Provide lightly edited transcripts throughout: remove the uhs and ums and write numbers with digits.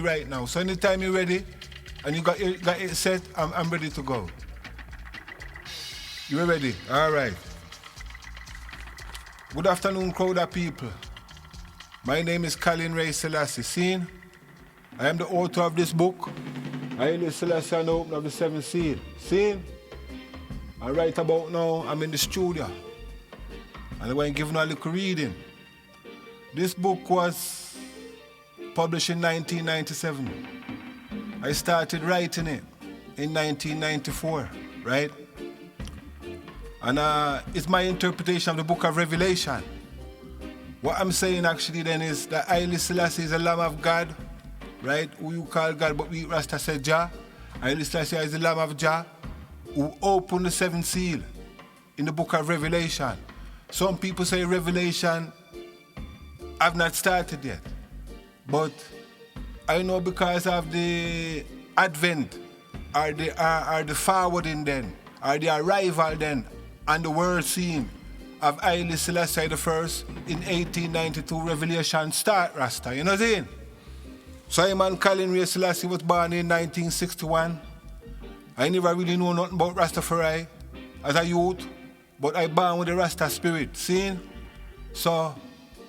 right now. So anytime you're ready and you got it set, I'm ready to go. You ready? All right. Good afternoon, crowd of people. My name is Selassie. Seen? I am the author of this book, Haile, Selassie and the Opening of the Seventh Seal. Seen? And right about now, I'm in the studio. And I'm going to give you a little reading. This book was published in 1997. I started writing it in 1994, right? And it's my interpretation of the book of Revelation. What I'm saying actually then is that Haile Selassie is a Lamb of God, right? Who you call God, but we Rasta said Jah. Haile Selassie is the Lamb of Jah who opened the seventh seal in the book of Revelation. Some people say Revelation have not started yet. But I know because of the advent or the forwarding then, or the arrival then on the world scene of Haile Selassie the First in 1892, Revelation start, Rasta. You know what I'm saying? So a man calling Selassie was born in 1961. I never really know nothing about Rastafari as a youth, but I born with the Rasta spirit, see? So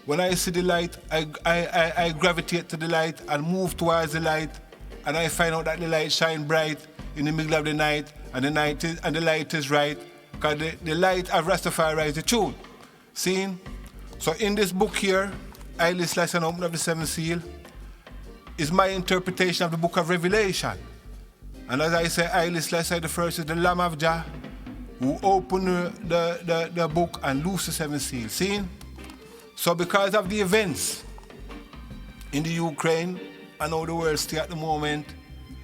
when I see the light, I gravitate to the light and move towards the light, and I find out that the light shine bright in the middle of the night, and the light is right, because the light of Rastafari is the truth. See? So in this book here, Haile Selassie and the Opening of the Seventh Seal, is my interpretation of the book of Revelation. And as I say, Haile Selassie the First is the Lamb of Jah who opened the book and loosed the seventh seal. See? So because of the events in the Ukraine and how the world stay at the moment,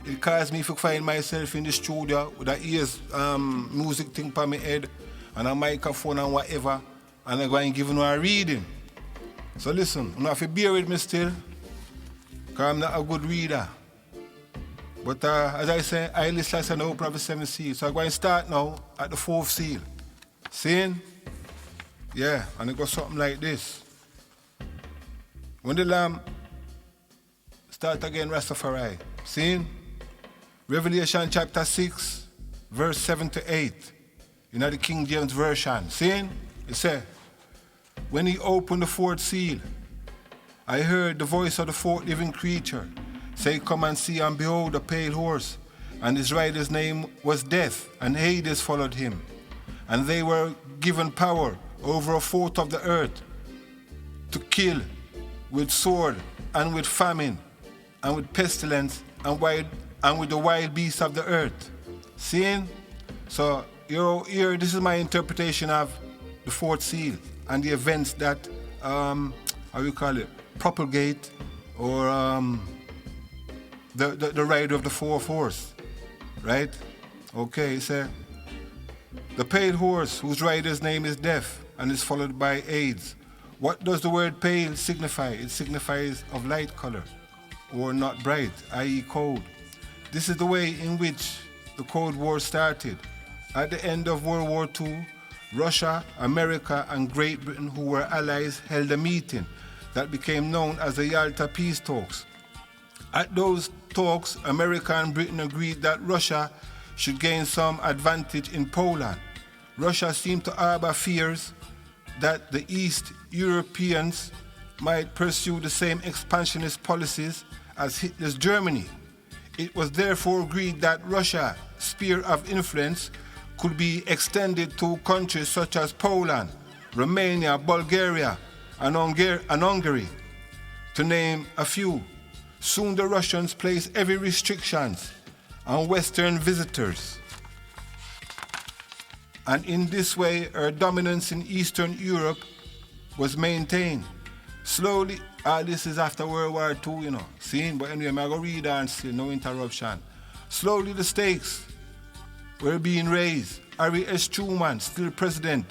it caused me to find myself in the studio with a ears music thing on my head and a microphone and whatever, and I'm going to give you a reading. So listen, you have to bear with me still, because I'm not a good reader. But as I say, Haile Selassie and the Opening of the Seventh Seal. So I'm going to start now at the fourth seal. Seeing? Yeah, and it goes something like this. When the Lamb start again, Rastafari. Seeing? Revelation chapter 6, verse 7 to 8. You know the King James Version. Seeing? It says, when he opened the fourth seal, I heard the voice of the fourth living creature say, come and see, and behold, a pale horse, and his rider's name was Death, and Hades followed him. And they were given power over a fourth of the earth to kill with sword, and with famine, and with pestilence, and with the wild beasts of the earth. Seeing? So here, this is my interpretation of the fourth seal and the events that, propagate, or the rider of the fourth horse, right? Okay, so the pale horse, whose rider's name is Death and is followed by AIDS. What does the word pale signify? It signifies of light color, or not bright, i.e. cold. This is the way in which the Cold War started. At the end of World War II, Russia, America, and Great Britain, who were allies, held a meeting that became known as the Yalta Peace Talks. At those talks, America and Britain agreed that Russia should gain some advantage in Poland. Russia seemed to harbor fears that the East Europeans might pursue the same expansionist policies as Hitler's Germany. It was therefore agreed that Russia's sphere of influence could be extended to countries such as Poland, Romania, Bulgaria, and Hungary, to name a few. Soon the Russians placed heavy restrictions on Western visitors. And in this way, her dominance in Eastern Europe was maintained. Slowly, all this is after World War II, seeing, but anyway, I'm going to read and still, no interruption. Slowly the stakes were being raised. Harry S. Truman, still president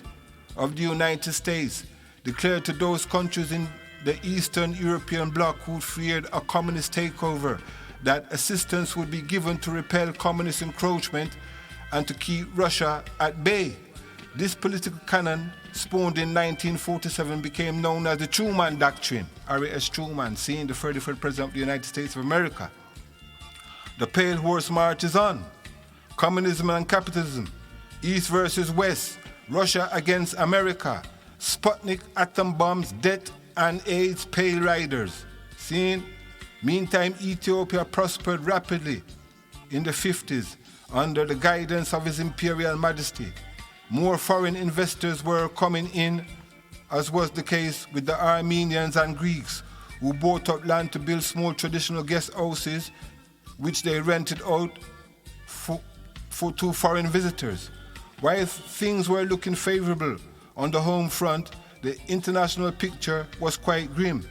of the United States, declared to those countries in the Eastern European bloc who feared a communist takeover that assistance would be given to repel communist encroachment and to keep Russia at bay. This political canon, spawned in 1947, became known as the Truman Doctrine. Harry S. Truman, seeing the 33rd President of the United States of America. The Pale Horse March is on. Communism and capitalism. East versus West. Russia against America. Sputnik, atom bombs, death and AIDS, pale riders. Seeing? Meantime, Ethiopia prospered rapidly in the 50s under the guidance of His Imperial Majesty. More foreign investors were coming in, as was the case with the Armenians and Greeks, who bought up land to build small traditional guest houses, which they rented out to foreign visitors. While things were looking favorable on the home front, the international picture was quite grim.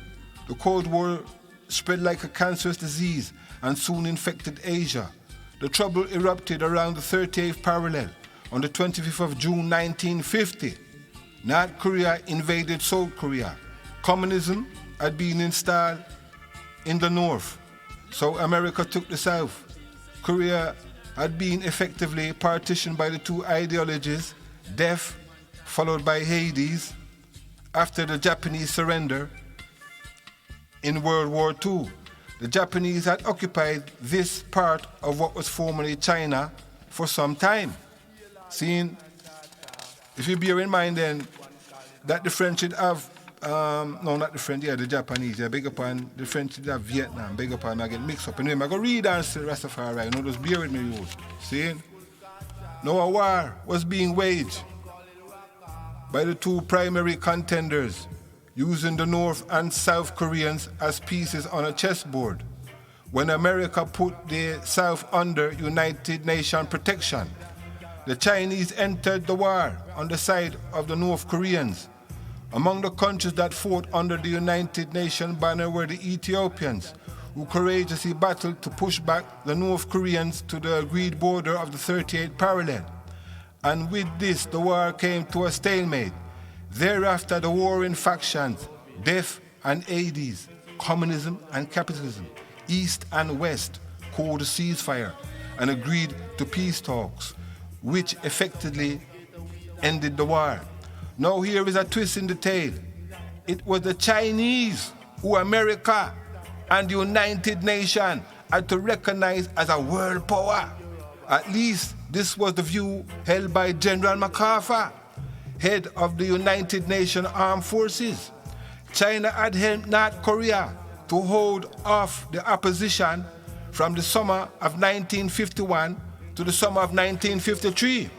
The Cold War spread like a cancerous disease and soon infected Asia. The trouble erupted around the 38th parallel on the 25th of June 1950. North Korea invaded South Korea. Communism had been installed in the north, so America took the south. Korea had been effectively partitioned by the two ideologies, death followed by Hades, after the Japanese surrender in World War II. The Japanese had occupied this part of what was formerly China for some time. Seeing, if you bear in mind then that the French should have, no, not the French, yeah, the Japanese, I beg upon, the French should have Vietnam, beg upon, I get mixed up. Anyway, I go read and say Rastafari, no, just bear with me, youth. Seeing? Now a war was being waged by the two primary contenders, using the North and South Koreans as pieces on a chessboard, when America put the South under United Nations protection. The Chinese entered the war on the side of the North Koreans. Among the countries that fought under the United Nations banner were the Ethiopians, who courageously battled to push back the North Koreans to the agreed border of the 38th parallel. And with this, the war came to a stalemate. Thereafter, the warring factions, death and Hades, communism and capitalism, East and West, called a ceasefire and agreed to peace talks, which effectively ended the war. Now here is a twist in the tale. It was the Chinese who America and the United Nations had to recognize as a world power. At least this was the view held by General MacArthur, head of the United Nations Armed Forces. China had helped North Korea to hold off the opposition from the summer of 1951 to the summer of 1953.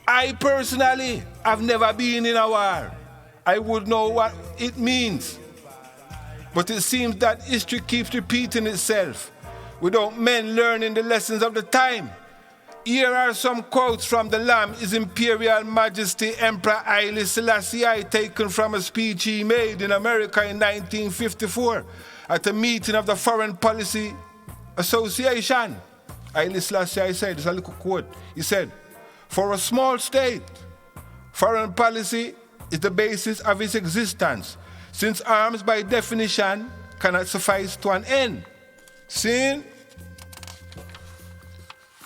I personally have never been in a war. I would know what it means. But it seems that history keeps repeating itself without men learning the lessons of the time. Here are some quotes from the Lamb, His Imperial Majesty Emperor Haile Selassie, taken from a speech he made in America in 1954 at a meeting of the Foreign Policy Association. Haile Selassie said, there's a little quote, he said, "For a small state, foreign policy is the basis of its existence, since arms by definition cannot suffice to an end." See?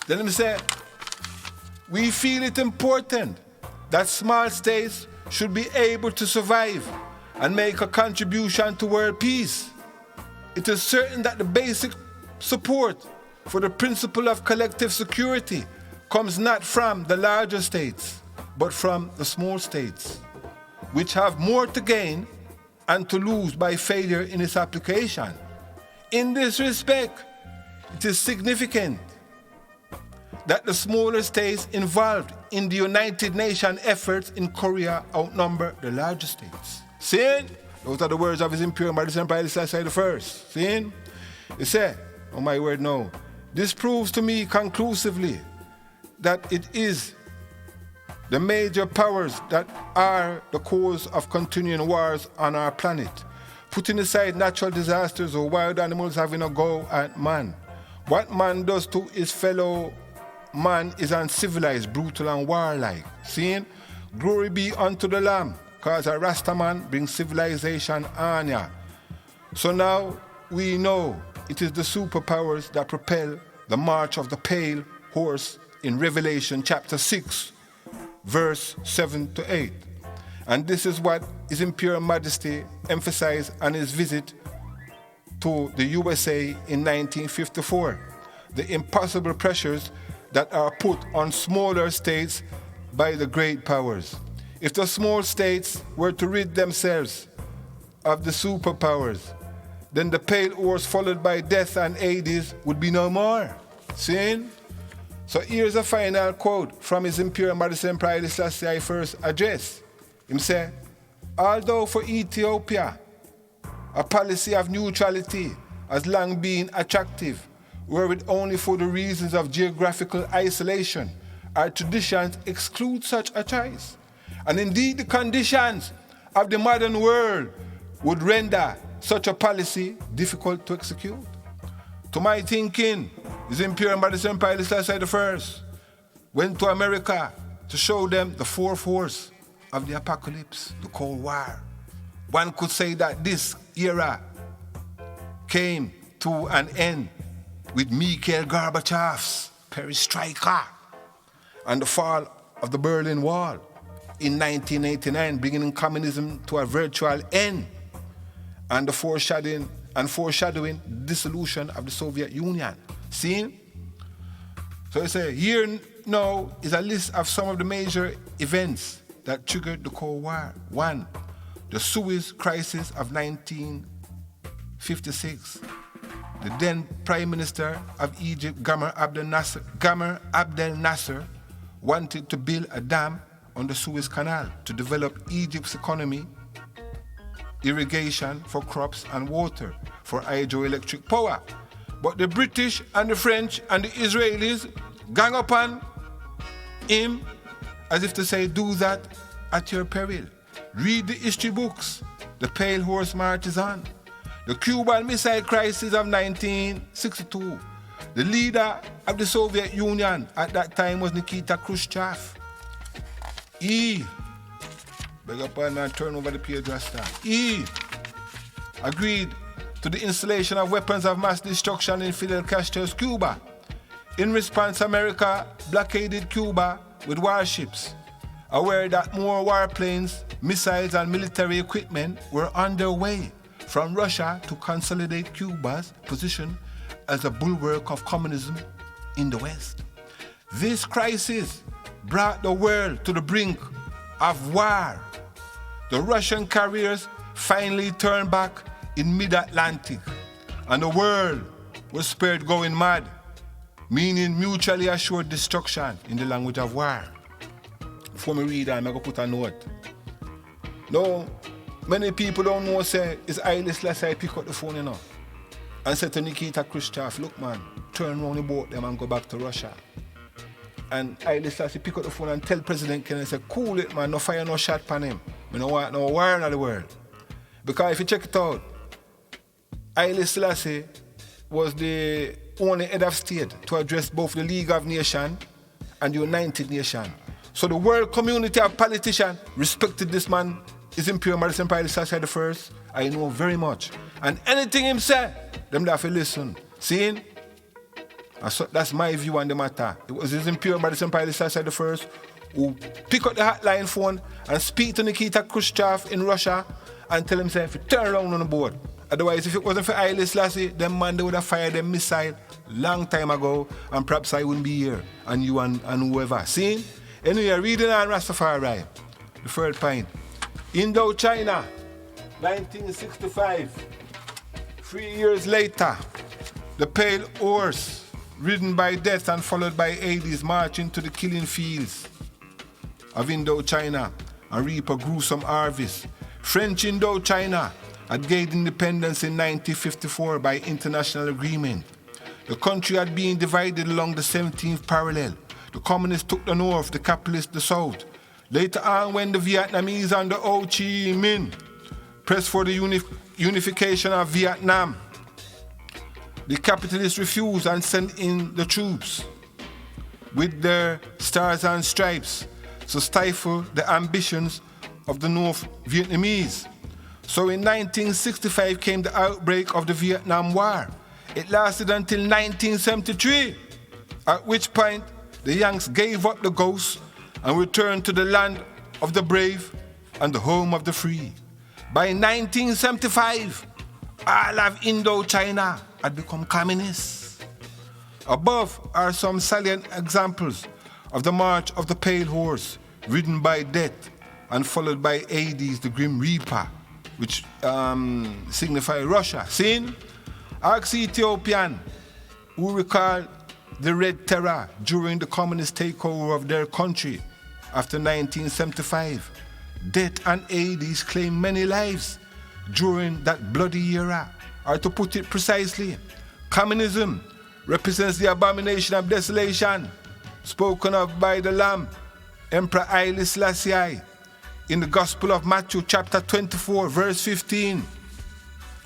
Then let me say, we feel it important that small states should be able to survive and make a contribution to world peace. It is certain that the basic support for the principle of collective security comes not from the larger states, but from the small states, which have more to gain and to lose by failure in its application. In this respect, it is significant that the smaller states involved in the United Nations efforts in Korea outnumber the larger states. See? Those are the words of His Imperial Majesty Emperor Haile Selassie I. See? He said, oh my word, no. This proves to me conclusively that it is the major powers that are the cause of continuing wars on our planet, putting aside natural disasters or wild animals having a go at man. What man does to his fellow man is uncivilized, brutal, and warlike. Seeing? Glory be unto the Lamb, because a Rasta man brings civilization on ya. So now we know it is the superpowers that propel the march of the pale horse in Revelation chapter 6, verse 7 to 8. And this is what His Imperial Majesty emphasized on his visit to the USA in 1954. The impossible pressures that are put on smaller states by the great powers. If the small states were to rid themselves of the superpowers, then the pale horse followed by death and Hades would be no more. See? So here's a final quote from His Imperial Majesty Emperor Haile Selassie first address. Him say, although for Ethiopia, a policy of neutrality has long been attractive, wherewith only for the reasons of geographical isolation, our traditions exclude such a choice. And indeed the conditions of the modern world would render such a policy difficult to execute. To my thinking, His Imperial Majesty Emperor Haile Selassie I went to America to show them the fourth horse of the apocalypse, the Cold War. One could say that this era came to an end with Mikhail Gorbachev's perestroika and the fall of the Berlin Wall in 1989, bringing communism to a virtual end, and the foreshadowing the dissolution of the Soviet Union. See? So I say, here now is a list of some of the major events that triggered the Cold War. 1, the Suez Crisis of 1956. The then Prime Minister of Egypt, Gamal Abdel Nasser, wanted to build a dam on the Suez Canal to develop Egypt's economy, irrigation for crops and water for hydroelectric power. But the British and the French and the Israelis gang upon him as if to say, do that at your peril. Read the history books. The Pale Horse March is on. The Cuban Missile Crisis of 1962. The leader of the Soviet Union at that time was Nikita Khrushchev. He, beg up and turn over the page, Rasta. He agreed to the installation of weapons of mass destruction in Fidel Castro's Cuba. In response, America blockaded Cuba with warships, aware that more warplanes, missiles, and military equipment were underway from Russia to consolidate Cuba's position as a bulwark of communism in the West. This crisis brought the world to the brink of war. The Russian carriers finally turned back in mid-Atlantic, and the world was spared going mad, meaning mutually assured destruction in the language of war. Before me read, I'm going to put a note. Now, many people don't know, say, it's Haile Selassie I pick up the phone, you know, and say to Nikita Khrushchev, look man, turn around the boat them and go back to Russia. And Haile Selassie pick up the phone and tell President Kennedy, say, cool it man, no fire, no shot pan him. We don't want no war in the world. Because if you check it out, Haile Selassie was the only head of state to address both the League of Nations and the United Nations. So the world community of politicians respected this man, His Imperial Majesty Emperor Haile Selassie I. I know very much. And anything him say, them have to listen. See? So that's my view on the matter. It was His Imperial Majesty Emperor Haile Selassie I who pick up the hotline phone and speak to Nikita Khrushchev in Russia and tell him, say, if you turn around on the board. Otherwise, if it wasn't for Haile Selassie, them man, they would have fired them missile long time ago, and perhaps I wouldn't be here, and you and whoever. See? Anyway, reading on Rastafari, the third point. Indochina, 1965. 3 years later, the Pale Horse, ridden by death and followed by Hades, march into the killing fields of Indochina and reap a gruesome harvest. French Indochina had gained independence in 1954 by international agreement. The country had been divided along the 17th parallel. The communists took the north, the capitalists the south. Later on, when the Vietnamese under Ho Chi Minh pressed for the unification of Vietnam, the capitalists refused and sent in the troops with their stars and stripes to stifle the ambitions of the North Vietnamese. So in 1965 came the outbreak of the Vietnam War. It lasted until 1973, at which point the Yanks gave up the ghost and returned to the land of the brave and the home of the free. By 1975, all of Indochina had become communist. Above are some salient examples of the march of the Pale Horse, ridden by Death and followed by Hades, the Grim Reaper, which signify Russia. Seen? Ask Ethiopian who recall the Red Terror during the communist takeover of their country after 1975. Death and Hades claimed many lives during that bloody era. Or to put it precisely, communism represents the abomination of desolation spoken of by the Lamb, Emperor Haile Selassie, in the Gospel of Matthew chapter 24, verse 15.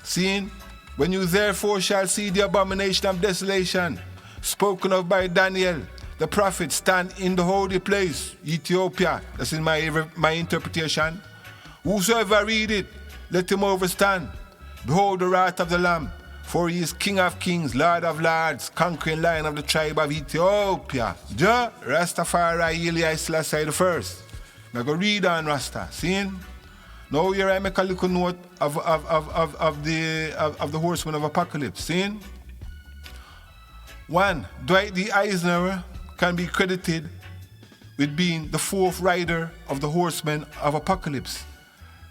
Seeing, when you therefore shall see the abomination of desolation spoken of by Daniel, the prophet, stand in the holy place, Ethiopia. That's in my interpretation. Whosoever read it, let him overstand. Behold the wrath of the Lamb, for he is King of kings, Lord of lords, conquering Lion of the tribe of Ethiopia. Ja, Rastafari, Haile Selassie the first. Now go read on Rasta. See? Now here I make a little note of the horseman of apocalypse. See? 1. Dwight D. Eisenhower can be credited with being the fourth rider of the horsemen of apocalypse.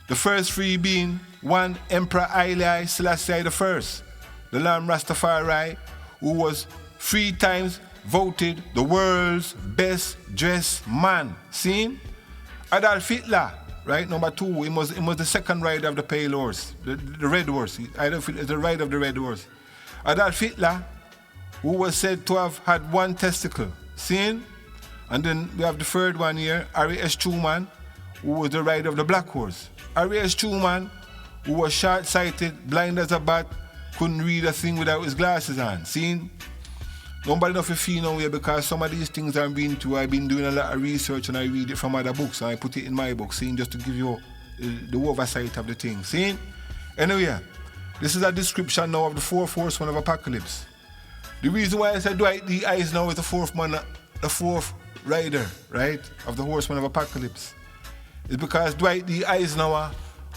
The first three being 1. Emperor Haile Selassie I, the Lamb Rastafari, who was 3 times voted the world's best dressed man. Seen? Adolf Hitler, right? Number 2, he was the second rider of the Pale Horse, the Red Horse. Adolf Hitler is the rider of the Red Horse. Adolf Hitler, who was said to have had 1 testicle. Seen? And then we have the third one here, Harry S. Truman, who was the rider of the Black Horse. Harry S. Truman, who was short-sighted, blind as a bat, couldn't read a thing without his glasses on. Seen? Nobody enough to feel no way because some of these things I've been doing a lot of research and I read it from other books and I put it in my book, seen, just to give you the oversight of the thing. Seen? Anyway, this is a description now of the 4th horseman of apocalypse. The reason why I said Dwight D. Eisenhower is the 4th rider, right, of the horseman of apocalypse, is because Dwight D. Eisenhower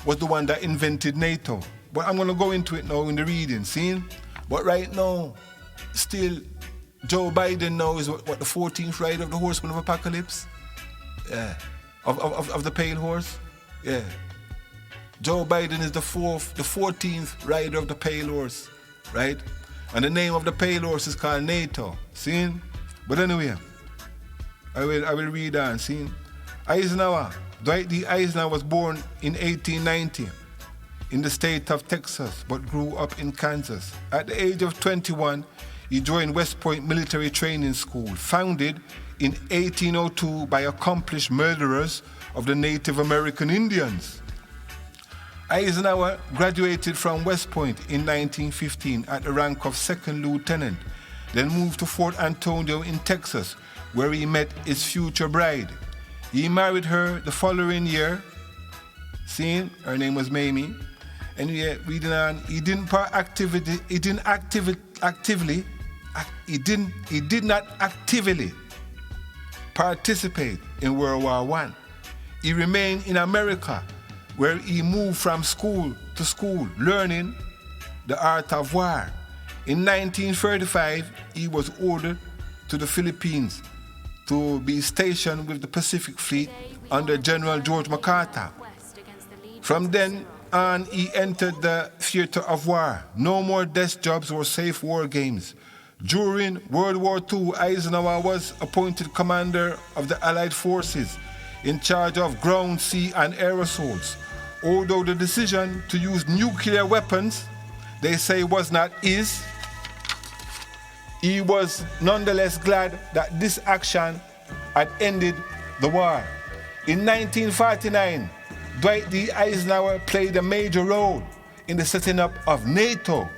was the one that invented NATO. But I'm going to go into it now in the reading, see? But right now, still, Joe Biden now is what the 14th rider of the horseman of apocalypse? Yeah. Of the Pale Horse? Yeah. Joe Biden is the 14th rider of the Pale Horse, right? And the name of the Pale Horse is called NATO. See? But anyway, I will read on. See? Eisenhower, Dwight D. Eisenhower was born in 1890 in the state of Texas, but grew up in Kansas. At the age of 21, he joined West Point Military Training School, founded in 1802 by accomplished murderers of the Native American Indians. Eisenhower graduated from West Point in 1915 at the rank of 2nd lieutenant, then moved to Fort Antonio in Texas, where he met his future bride. He married her the following year. Seeing, her name was Mamie. And reading on, he did not actively participate in World War I. He remained in America, where he moved from school to school, learning the art of war. In 1935, he was ordered to the Philippines to be stationed with the Pacific Fleet under General George MacArthur. From then on, he entered the theater of war. No more desk jobs or safe war games. During World War II, Eisenhower was appointed commander of the Allied forces in charge of ground, sea, and air assaults. Although the decision to use nuclear weapons, they say, was not his, he was nonetheless glad that this action had ended the war. In 1949, Dwight D. Eisenhower played a major role in the setting up of NATO,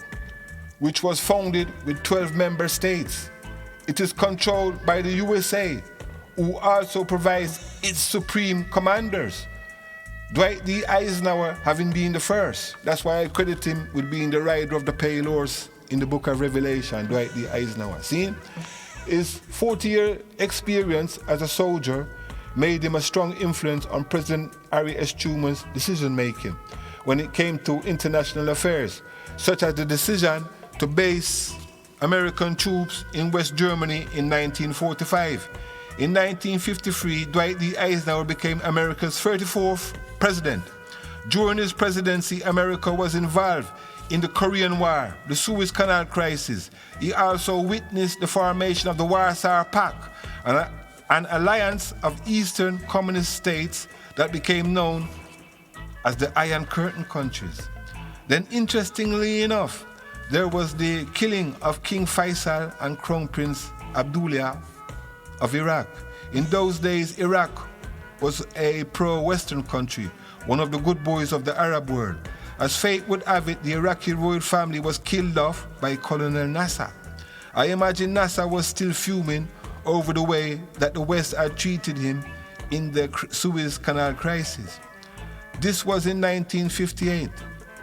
which was founded with 12 member states. It is controlled by the USA, who also provides its supreme commanders. Dwight D. Eisenhower having been the first. That's why I credit him with being the rider of the Pale Horse in the book of Revelation, Dwight D. Eisenhower. See? His 40-year experience as a soldier made him a strong influence on President Harry S. Truman's decision-making when it came to international affairs, such as the decision to base American troops in West Germany in 1945. In 1953, Dwight D. Eisenhower became America's 34th president. During his presidency, America was involved in the Korean War, the Suez Canal crisis. He also witnessed the formation of the Warsaw Pact, an alliance of Eastern communist states that became known as the Iron Curtain countries. Then, interestingly enough, there was the killing of King Faisal and Crown Prince Abdullah of Iraq. In those days, Iraq was a pro-Western country, one of the good boys of the Arab world. As fate would have it, the Iraqi royal family was killed off by Colonel Nasser. I imagine Nasser was still fuming over the way that the West had treated him in the Suez Canal crisis. This was in 1958.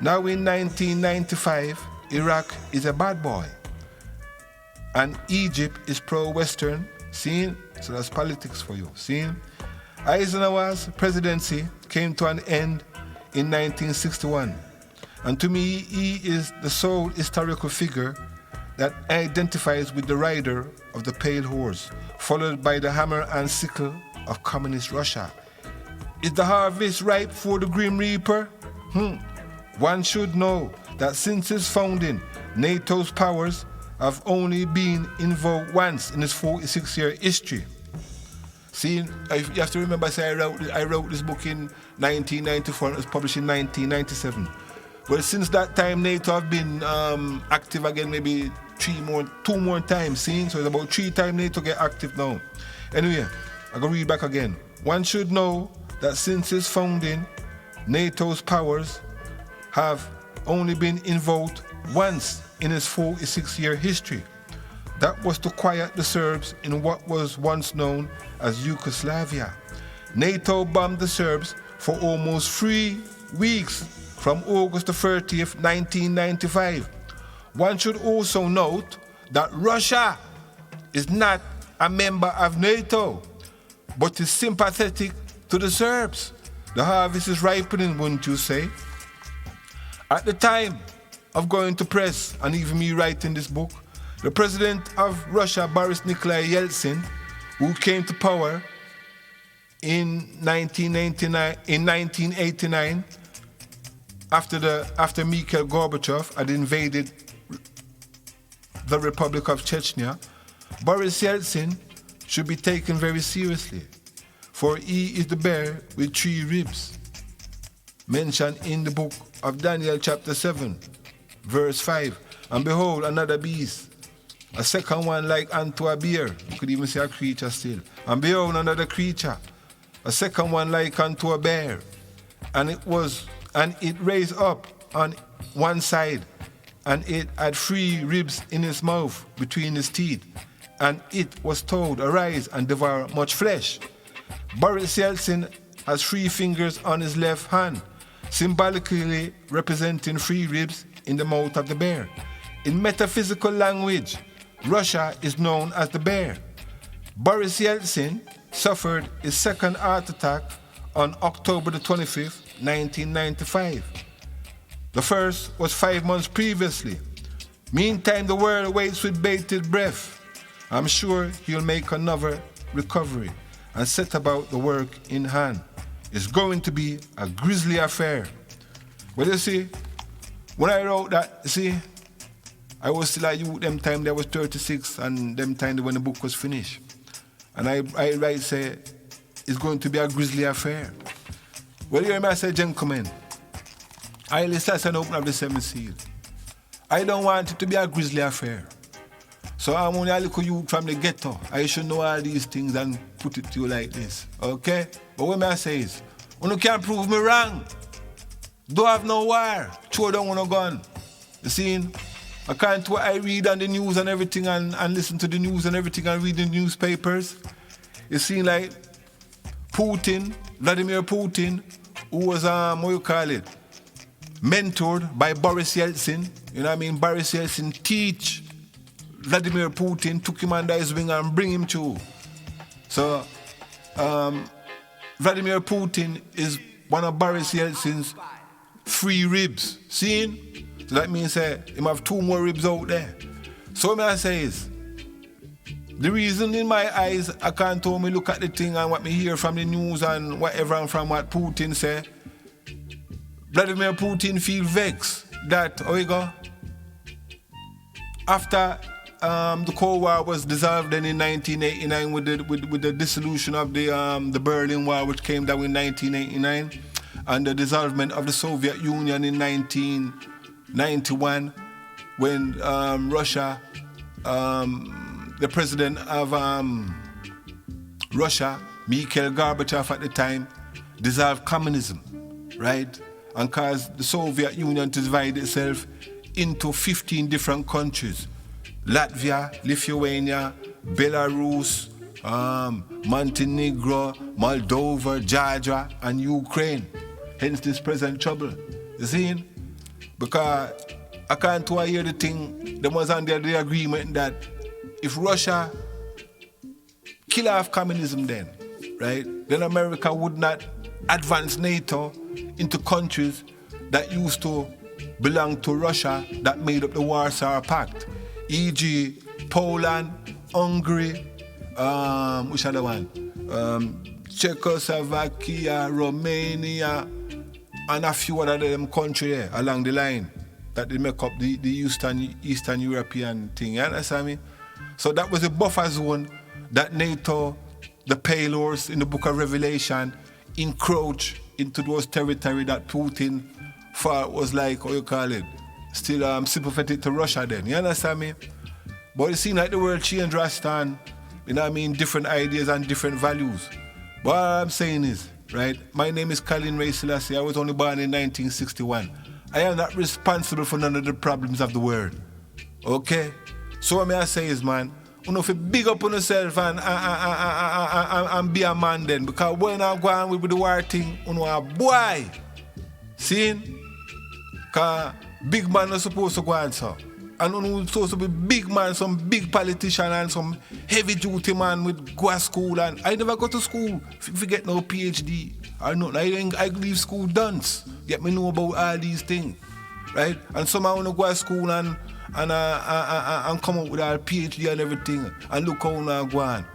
Now in 1995, Iraq is a bad boy. And Egypt is pro-Western. See? So that's politics for you. See? Eisenhower's presidency came to an end in 1961. And to me, he is the sole historical figure that identifies with the rider of the pale horse, followed by the hammer and sickle of communist Russia. Is the harvest ripe for the Grim Reaper? One should know that since its founding, NATO's powers have only been invoked once in its 46-year history. See, you have to remember, I wrote this book in 1994 and it was published in 1997. Well, since that time, NATO have been active again, maybe two more times, see? So it's about 3 times NATO get active now. Anyway, I'm going to read back again. One should know that since its founding, NATO's powers have only been invoked once in its 46-year history. That was to quiet the Serbs in what was once known as Yugoslavia. NATO bombed the Serbs for almost 3 weeks from August the 30th, 1995. One should also note that Russia is not a member of NATO, but is sympathetic to the Serbs. The harvest is ripening, wouldn't you say? At the time of going to press, and even me writing this book, the president of Russia, Boris Nikolai Yeltsin, who came to power in 1989 after Mikhail Gorbachev had invaded the Republic of Chechnya, Boris Yeltsin should be taken very seriously, for he is the bear with 3 ribs, mentioned in the book of Daniel chapter 7, verse 5. And behold, another beast, a second one like unto a bear. You could even say a creature still. And behold, another creature, a second one like unto a bear. And it raised up on one side, and it had 3 ribs in its mouth between its teeth. And it was told, arise and devour much flesh. Boris Yeltsin has 3 fingers on his left hand, symbolically representing 3 ribs in the mouth of the bear. In metaphysical language, Russia is known as the bear. Boris Yeltsin suffered his second heart attack on October the 25th, 1995. The first was 5 months previously. Meantime, the world waits with bated breath. I'm sure he'll make another recovery and set about the work in hand. It's going to be a grisly affair. Well, you see, when I wrote that, I was still a youth them time, I was 36, and them time when the book was finished. And I write, say, it's going to be a grisly affair. Well, you hear me, I say, gentlemen, Haile Selassie open up the 7th seal. I don't want it to be a grisly affair. So I'm only a little youth from the ghetto. I should know all these things and put it to you like this, okay? But what I say is, you can't prove me wrong. Don't have no war. Throw down no gun. You see? According to what I read on the news and everything and listen to the news and everything and read the newspapers, it seems like Vladimir Putin, who was, mentored by Boris Yeltsin. You know what I mean? Boris Yeltsin teach Vladimir Putin, took him under his wing and bring him to. So, Vladimir Putin is one of Boris Yeltsin's 3 ribs. Seeing? So that means him have 2 more ribs out there. So what I say is, the reason in my eyes I can't tell me look at the thing and what me hear from the news and whatever and from what Putin say, Vladimir Putin feel vexed that, after the Cold War was dissolved then in 1989 with the dissolution of the Berlin Wall, which came down in 1989, and the dissolvement of the Soviet Union in 1991, when Russia, the president of Russia, Mikhail Gorbachev at the time, dissolved communism, right? And caused the Soviet Union to divide itself into 15 different countries. Latvia, Lithuania, Belarus, Montenegro, Moldova, Georgia, and Ukraine. Hence this present trouble. You see? Because I can't hear the thing, there was under the agreement that if Russia kill off communism then, right, then America would not advance NATO into countries that used to belong to Russia that made up the Warsaw Pact, e.g. Poland, Hungary, which other one? Czechoslovakia, Romania, and a few other them countries there along the line that they make up the Eastern European thing. You understand me? So that was a buffer zone that NATO, the payloads in the book of Revelation, encroach into those territory that Putin thought was like, still sympathetic to Russia then. You understand me? But it seems like the world changed drastically, different ideas and different values. But what I'm saying is, right, my name is Selassie. I was only born in 1961. I am not responsible for none of the problems of the world. Okay? So what I say is, man, you know, if you big up on yourself and be a man then, because when I'm going with the war thing, you know, a boy, see? Because big man is supposed to go on, so. And you know, supposed to be big man, some big politician and some heavy duty man with go to school. And I never go to school if you get no PhD or nothing. I leave school dunce. Get me know about all these things, right? And somehow I want to go to school and come out with our PhD and everything, and look how now go on.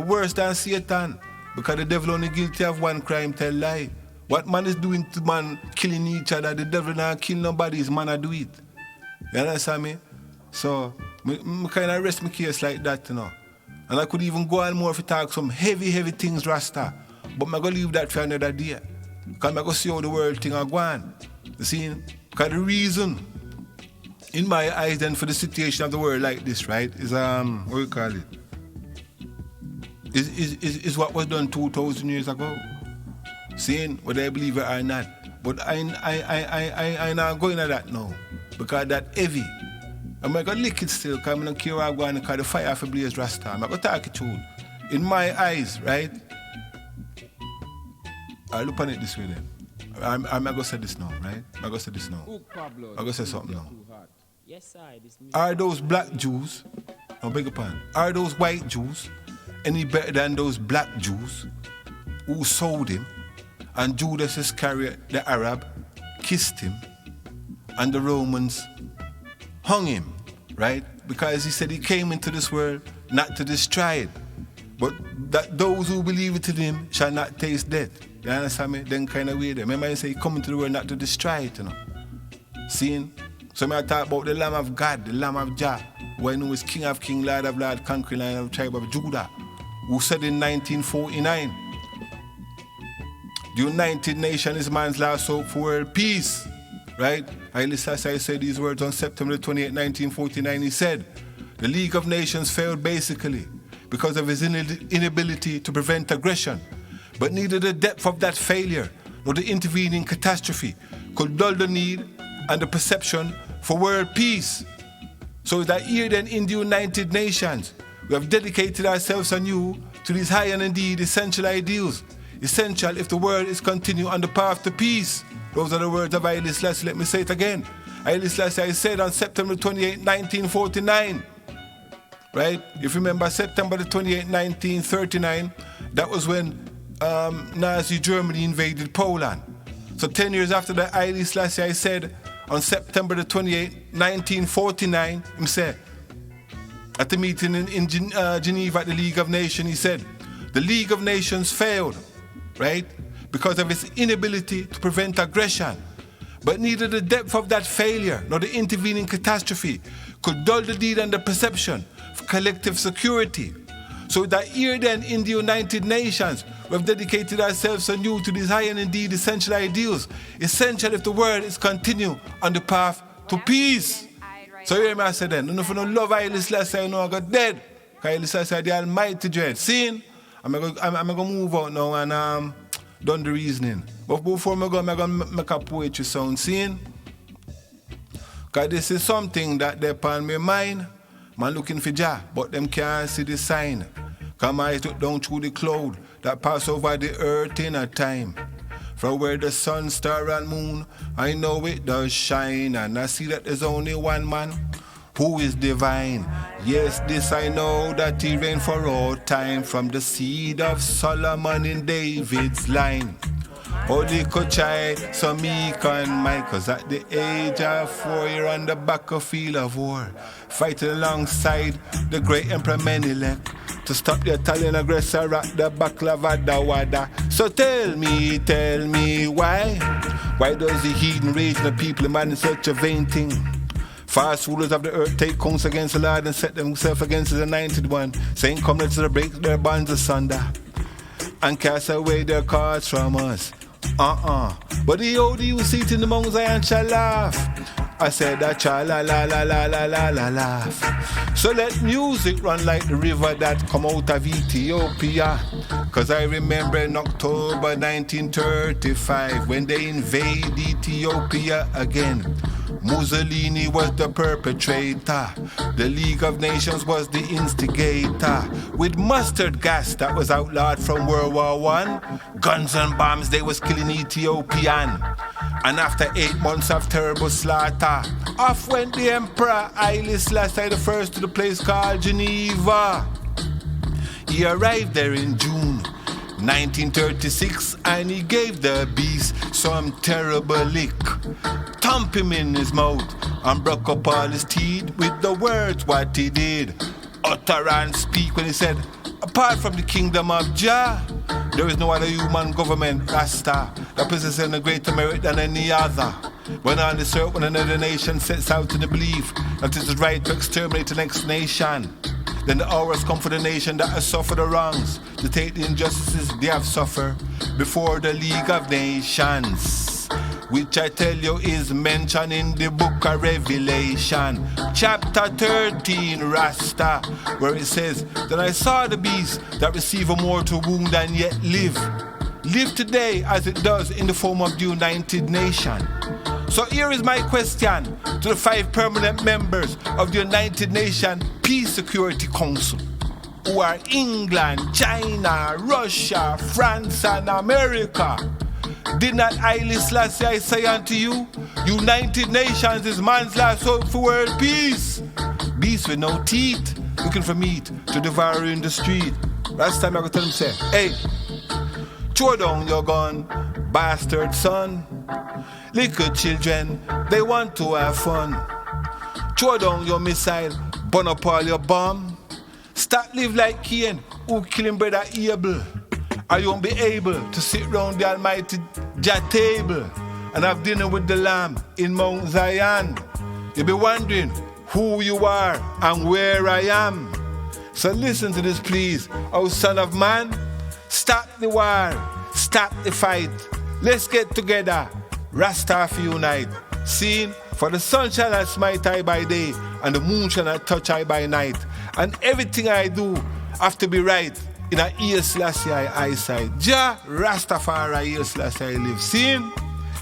Worse than Satan, because the devil only guilty of one crime, tell lie. What man is doing to man, killing each other, the devil not kill nobody, his man do it. You understand me? So, I kind of rest my case like that, you know. And I could even go on more if you talk some heavy things, Rasta. But I'm going to leave that for another day. Because I'm going to see how the world thing are going. You see? Because the reason, in my eyes then, for the situation of the world like this, right, is, what do you call it? Is what was done 2,000 years ago. Seeing whether I believe it or not. But I not going at that now. Because that heavy. I'm going to lick it still, because I don't care where I'm going, because the fire for blaze Rasta. I'm going to talk it to you. In my eyes, right? I look on it this way then. I'm going to say this now, right? I'm going to say this now. I'm going to say something now. Are those black Jews, I beg your pardon, are those white Jews any better than those black Jews who sold him, and Judas Iscariot, the Arab, kissed him, and the Romans hung him, right? Because he said he came into this world not to destroy it, but that those who believe it in him shall not taste death. You understand me? Then kind of way there. Remember he said he come into the world not to destroy it, you know. Seeing? So I talk about the Lamb of God, the Lamb of Jah, who I know is King of Kings, Lord of Lords, conquering Lion of the tribe of Judah, who said in 1949, the United Nations is man's last hope for world peace. Right? Haile Selassie said these words on September 28, 1949. He said, the League of Nations failed basically because of his inability to prevent aggression. But neither the depth of that failure nor the intervening catastrophe could dull the need and the perception for world peace. So that here then in the United Nations, we have dedicated ourselves anew to these high and indeed essential ideals. Essential if the world is continue on the path to peace. Those are the words of Haile Selassie. Let me say it again. Haile Selassie said on September 28, 1949. Right? If you remember September the 28, 1939, that was when Nazi Germany invaded Poland. So 10 years after that, Haile Selassie, I said, on September the 28th, 1949, he said, at the meeting in Geneva at the League of Nations, he said, the League of Nations failed, right? Because of its inability to prevent aggression. But neither the depth of that failure nor the intervening catastrophe could dull the deed and the perception of collective security. So that here then in the United Nations, we have dedicated ourselves anew to these high and indeed essential ideals, essential if the world is continue on the path to peace. So you hear me I say then, if you don't love Haile Selassie, you know I got dead. Haile Selassie, the almighty dread. See? I'm going to move out now and done the reasoning. But before I go, I'm going to make a poetry sound. See? Because this is something that they upon my mind. Man looking for Jah, but them can't see the sign. Come I took down through the cloud that pass over the earth in a time. From where the sun, star and moon, I know it does shine. And I see that there's only one man who is divine. Yes, this I know, that he reigned for all time, from the seed of Solomon in David's line. Holy Kochai, so meek and might, 'cause at the age of 4, you're on the battlefield of war, fighting alongside the great Emperor Menelik to stop the Italian aggressor at the Battle of Adawada. So tell me why does the heathen rage in the people, man, in such a vain thing? Fast rulers of the earth take counsel against the Lord and set themselves against the anointed one, saying, come, let's break their bonds asunder and cast away their cords from us. But the old you sit in the Mount Zion shall laugh. I said that shall la la la la la la la laugh. So let music run like the river that come out of Ethiopia. 'Cause I remember in October 1935 when they invade Ethiopia again. Mussolini was the perpetrator. The League of Nations was the instigator. With mustard gas that was outlawed from World War I, guns and bombs they was killing Ethiopian. And after 8 months of terrible slaughter, off went the Emperor Haile Selassie I to the place called Geneva. He arrived there in June 1936 and he gave the beast some terrible lick. Thump him in his mouth and broke up all his teeth with the words what he did. Utter and speak when he said, apart from the kingdom of Jah, there is no other human government, Rasta, that possesses a greater merit than any other. When on this earth, when another nation sets out in the belief that it is right to exterminate the next nation, then the hours come for the nation that has suffered the wrongs to take the injustices they have suffered before the League of Nations, which I tell you is mentioned in the book of Revelation, chapter 13, Rasta, where it says, then I saw the beast that receive a mortal wound and yet live today as it does in the form of the United Nations. So here is my question to the 5 permanent members of the United Nations Peace Security Council, who are England, China, Russia, France, and America. Did not Haile Selassie I say unto you, United Nations is man's last hope for world peace. Beasts with no teeth, looking for meat to devour in the street. Last time I go tell him, say, hey, throw down your gun, bastard son. Little children, they want to have fun. Throw down your missile, burn up all your bomb. Start live like Cain, who killing brother Abel. Or you won't be able to sit round the almighty Jah table and have dinner with the Lamb in Mount Zion. You'll be wondering who you are and where I am. So listen to this please, oh son of man. Stop the war, stop the fight. Let's get together, Rasta unite. Seen, for the sun shall not smite I by day, and the moon shall not touch I by night. And everything I do have to be right in a Haile Selassie eyesight. Jah Rastafari Haile Selassie I live. Seen?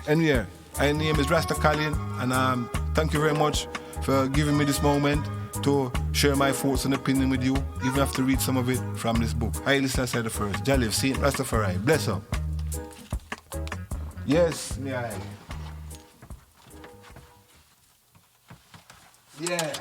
And yeah, my name is Rasta Colin, and thank you very much for giving me this moment to share my thoughts and opinion with you, even have to read some of it from this book. Haile Selassie the first. Jah live. Seen? Rastafari. Bless up. Yes, me I. Yeah.